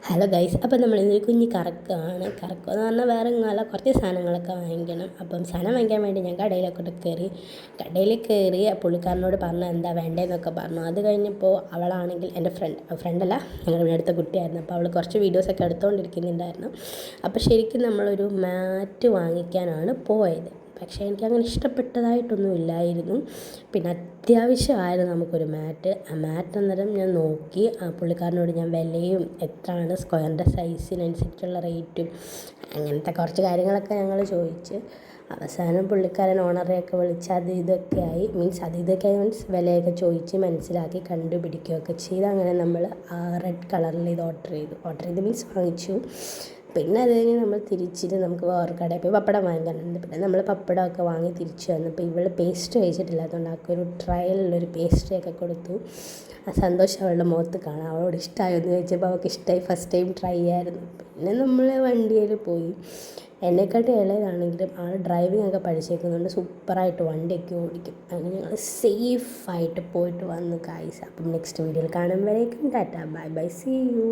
Hello guys, അപ്പം നമ്മളിന്നൊരു കുഞ്ഞ് കറക്കമാണ്. കറക്കമെന്ന് പറഞ്ഞാൽ വേറെ ഒന്നുമല്ല, കുറച്ച് സാധനങ്ങളൊക്കെ വാങ്ങിക്കണം. അപ്പം സാധനം വാങ്ങിക്കാൻ വേണ്ടി ഞാൻ കടയിൽ കയറി പുള്ളിക്കാരനോട് പറഞ്ഞു എന്താ വേണ്ടതെന്നൊക്കെ പറഞ്ഞു. അത് കഴിഞ്ഞപ്പോൾ അവളാണെങ്കിൽ എൻ്റെ ഫ്രണ്ടല്ല, ഞങ്ങളുടെ ഇവിടെ അടുത്ത കുട്ടിയായിരുന്നു. അപ്പോൾ അവൾ കുറച്ച് വീഡിയോസൊക്കെ എടുത്തുകൊണ്ടിരിക്കുന്നുണ്ടായിരുന്നു. അപ്പോൾ ശരിക്കും നമ്മളൊരു മാറ്റ് വാങ്ങിക്കാനാണ് പോയത്. പക്ഷേ എനിക്കങ്ങനെ ഇഷ്ടപ്പെട്ടതായിട്ടൊന്നും ഇല്ലായിരുന്നു. പിന്നെ അത്യാവശ്യമായിരുന്നു നമുക്കൊരു മാറ്റ്. ആ മാറ്റ് അന്നേരം ഞാൻ നോക്കി, ആ പുള്ളിക്കാരനോട് ഞാൻ വിലയും എത്രയാണ് സ്ക്വയറിൻ്റെ സൈസിനനുസരിച്ചുള്ള റേറ്റും അങ്ങനത്തെ കുറച്ച് കാര്യങ്ങളൊക്കെ ഞങ്ങൾ ചോദിച്ച് അവസാനം പുള്ളിക്കാരൻ ഓണറെയൊക്കെ വിളിച്ച് അത് ഇതൊക്കെ ആയി മീൻസ് വിലയൊക്കെ ചോദിച്ച് മനസ്സിലാക്കി കണ്ടുപിടിക്കുകയൊക്കെ ചെയ്ത് അങ്ങനെ നമ്മൾ ആ റെഡ് കളറിൽ ഇത് ഓർഡർ ചെയ്ത് മീൻസ് വാങ്ങിച്ചു. പിന്നെ അത് കഴിഞ്ഞ് നമ്മൾ തിരിച്ചിട്ട് നമുക്ക് വേറെ കടയിൽ പോയി പപ്പടം വാങ്ങിക്കാനുണ്ട്. പിന്നെ നമ്മൾ പപ്പടമൊക്കെ വാങ്ങി തിരിച്ചു വന്നപ്പോൾ ഇവൾ പേസ്റ്റ് കഴിച്ചിട്ടില്ലാത്തതുകൊണ്ട് ആൾക്കൊരു ട്രയലിലൊരു പേസ്ട്രിയൊക്കെ കൊടുത്തു. ആ സന്തോഷം അവളുടെ മുഖത്ത് കാണാം. അവളോട് ഇഷ്ടമായോ എന്ന് ചോദിച്ചപ്പോൾ അവൾക്ക് ഇഷ്ടമായി, ഫസ്റ്റ് ടൈം ട്രൈ ആയിരുന്നു. പിന്നെ നമ്മൾ വണ്ടിയിൽ പോയി. എന്നെക്കാട്ടി ഇളയതാണെങ്കിലും ആൾ ഡ്രൈവിംഗ് ഒക്കെ പഠിച്ചേക്കുന്നുണ്ട്, സൂപ്പറായിട്ട് വണ്ടിയൊക്കെ ഓടിക്കും. അങ്ങനെ ഞങ്ങൾ സേഫായിട്ട് പോയിട്ട് വന്നു ഗൈസ്. അപ്പം നെക്സ്റ്റ് വീഡിയോയിൽ കാണുമ്പോഴേക്കും tata bye bye, see U.